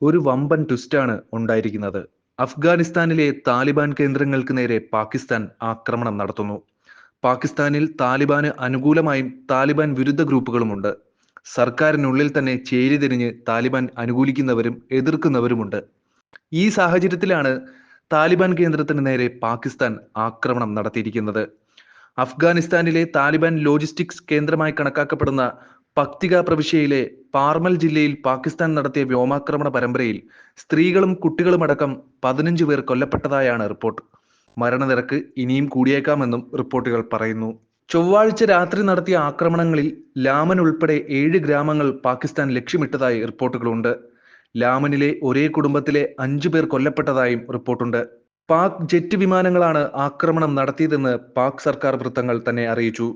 ഒരു വമ്പൻ ട്വിസ്റ്റാണ് ഉണ്ടായിരിക്കുന്നത്. അഫ്ഗാനിസ്ഥാനിലെ താലിബാൻ കേന്ദ്രങ്ങൾക്ക് നേരെ പാകിസ്ഥാൻ ആക്രമണം നടത്തുന്നു. പാകിസ്ഥാനിൽ താലിബാന് അനുകൂലമായും താലിബാൻ വിരുദ്ധ ഗ്രൂപ്പുകളുമുണ്ട്. സർക്കാരിനുള്ളിൽ തന്നെ ചേരിതിരിഞ്ഞ് താലിബാൻ അനുകൂലിക്കുന്നവരും എതിർക്കുന്നവരുമുണ്ട്. ഈ സാഹചര്യത്തിലാണ് താലിബാൻ കേന്ദ്രത്തിന് നേരെ പാകിസ്ഥാൻ ആക്രമണം നടത്തിയിരിക്കുന്നത്. അഫ്ഗാനിസ്ഥാനിലെ താലിബാൻ ലോജിസ്റ്റിക്സ് കേന്ദ്രമായി കണക്കാക്കപ്പെടുന്ന പക്തിക പ്രവിശ്യയിലെ പാർമൽ ജില്ലയിൽ പാകിസ്ഥാൻ നടത്തിയ വ്യോമാക്രമണ പരമ്പരയിൽ സ്ത്രീകളും കുട്ടികളുമടക്കം 15 പേർ കൊല്ലപ്പെട്ടതായാണ് റിപ്പോർട്ട്. മരണനിരക്ക് ഇനിയും കൂടിയേക്കാമെന്നും റിപ്പോർട്ടുകൾ പറയുന്നു. ചൊവ്വാഴ്ച രാത്രി നടത്തിയ ആക്രമണങ്ങളിൽ ലാമൻ ഉൾപ്പെടെ 7 ഗ്രാമങ്ങൾ പാകിസ്ഥാൻ ലക്ഷ്യമിട്ടതായി റിപ്പോർട്ടുകളുണ്ട്. ലാമനിലെ ഒരേ കുടുംബത്തിലെ 5 പേർ കൊല്ലപ്പെട്ടതായും റിപ്പോർട്ടുണ്ട്. പാക് ജെറ്റ് വിമാനങ്ങളാണ് ആക്രമണം നടത്തിയതെന്ന് പാക് സർക്കാർ വൃത്തങ്ങൾ തന്നെ അറിയിച്ചു.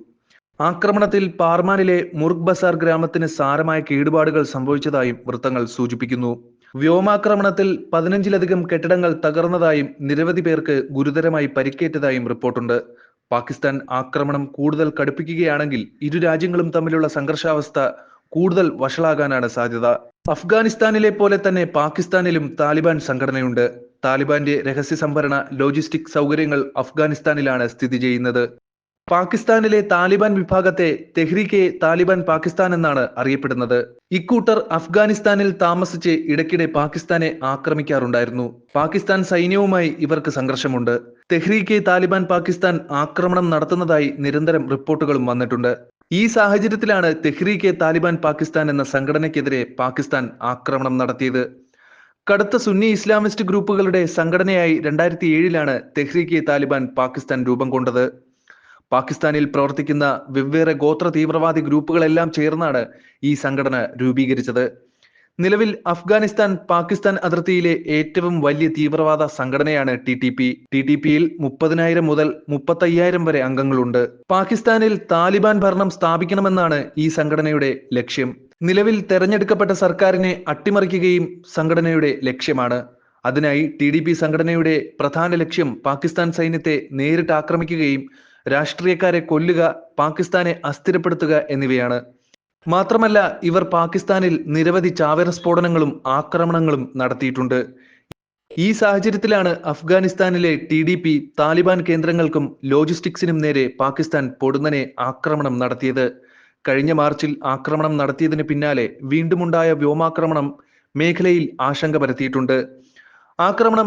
ആക്രമണത്തിൽ പാർമാനിലെ മുർഗ് ബസാർ ഗ്രാമത്തിന് സാരമായ കേടുപാടുകൾ സംഭവിച്ചതായും വൃത്തങ്ങൾ സൂചിപ്പിക്കുന്നു. വ്യോമാക്രമണത്തിൽ 15ലധികം കെട്ടിടങ്ങൾ തകർന്നതായും നിരവധി പേർക്ക് ഗുരുതരമായി പരിക്കേറ്റതായും റിപ്പോർട്ടുണ്ട്. പാകിസ്ഥാൻ ആക്രമണം കൂടുതൽ കടുപ്പിക്കുകയാണെങ്കിൽ ഇരു രാജ്യങ്ങളും തമ്മിലുള്ള സംഘർഷാവസ്ഥ കൂടുതൽ വഷളാകാനാണ് സാധ്യത. അഫ്ഗാനിസ്ഥാനിലെ പോലെ തന്നെ പാകിസ്ഥാനിലും താലിബാൻ സംഘടനയുണ്ട്. താലിബാന്റെ രഹസ്യ സംഭരണ ലോജിസ്റ്റിക് സൗകര്യങ്ങൾ അഫ്ഗാനിസ്ഥാനിലാണ് സ്ഥിതി ചെയ്യുന്നത്. പാകിസ്ഥാനിലെ താലിബാൻ വിഭാഗത്തെ തെഹ്രീക്കെ താലിബാൻ പാകിസ്ഥാൻ എന്നാണ് അറിയപ്പെടുന്നത്. ഇക്കൂട്ടർ അഫ്ഗാനിസ്ഥാനിൽ താമസിച്ച് ഇടയ്ക്കിടെ പാകിസ്ഥാനെ ആക്രമിക്കാറുണ്ടായിരുന്നു. പാകിസ്ഥാൻ സൈന്യവുമായി ഇവർക്ക് സംഘർഷമുണ്ട്. തെഹ്രീക്കെ താലിബാൻ പാകിസ്ഥാൻ ആക്രമണം നടത്തുന്നതായി നിരന്തരം റിപ്പോർട്ടുകളും വന്നിട്ടുണ്ട്. ഈ സാഹചര്യത്തിലാണ് തെഹ്രീക്കെ താലിബാൻ പാകിസ്ഥാൻ എന്ന സംഘടനയ്ക്കെതിരെ പാകിസ്ഥാൻ ആക്രമണം നടത്തിയത്. കടുത്ത സുന്നി ഇസ്ലാമിസ്റ്റ് ഗ്രൂപ്പുകളുടെ സംഘടനയായി 2007 തെഹ്രീക്കെ താലിബാൻ പാകിസ്ഥാൻ രൂപം കൊണ്ടത്. പാകിസ്ഥാനിൽ പ്രവർത്തിക്കുന്ന വെവ്വേറെ ഗോത്ര തീവ്രവാദി ഗ്രൂപ്പുകളെല്ലാം ചേർന്നാണ് ഈ സംഘടന രൂപീകരിച്ചത്. നിലവിൽ അഫ്ഗാനിസ്ഥാൻ പാകിസ്ഥാൻ അതിർത്തിയിലെ ഏറ്റവും വലിയ തീവ്രവാദ സംഘടനയാണ് TTP. TTPയിൽ 30,000 മുതൽ 35,000 വരെ അംഗങ്ങളുണ്ട്. പാകിസ്ഥാനിൽ താലിബാൻ ഭരണം സ്ഥാപിക്കണമെന്നാണ് ഈ സംഘടനയുടെ ലക്ഷ്യം. നിലവിൽ തെരഞ്ഞെടുക്കപ്പെട്ട സർക്കാരിനെ അട്ടിമറിക്കുകയും സംഘടനയുടെ ലക്ഷ്യമാണ്. അതിനായി TTP സംഘടനയുടെ പ്രധാന ലക്ഷ്യം പാകിസ്ഥാൻ സൈന്യത്തെ നേരിട്ട് ആക്രമിക്കുകയും രാഷ്ട്രീയക്കാരെ കൊല്ലുക, പാകിസ്ഥാനെ അസ്ഥിരപ്പെടുത്തുക എന്നിവയാണ്. മാത്രമല്ല ഇവർ പാകിസ്ഥാനിൽ നിരവധി ചാവേർ സ്ഫോടനങ്ങളും ആക്രമണങ്ങളും നടത്തിയിട്ടുണ്ട്. ഈ സാഹചര്യത്തിലാണ് അഫ്ഗാനിസ്ഥാനിലെ TTP താലിബാൻ കേന്ദ്രങ്ങൾക്കും ലോജിസ്റ്റിക്സിനും നേരെ പാകിസ്ഥാൻ പൊടുന്നനെ ആക്രമണം നടത്തിയത്. കഴിഞ്ഞ മാർച്ചിൽ ആക്രമണം നടത്തിയതിന് പിന്നാലെ വീണ്ടുമുണ്ടായ വ്യോമാക്രമണം മേഖലയിൽ ആശങ്ക പരത്തിയിട്ടുണ്ട്. ആക്രമണം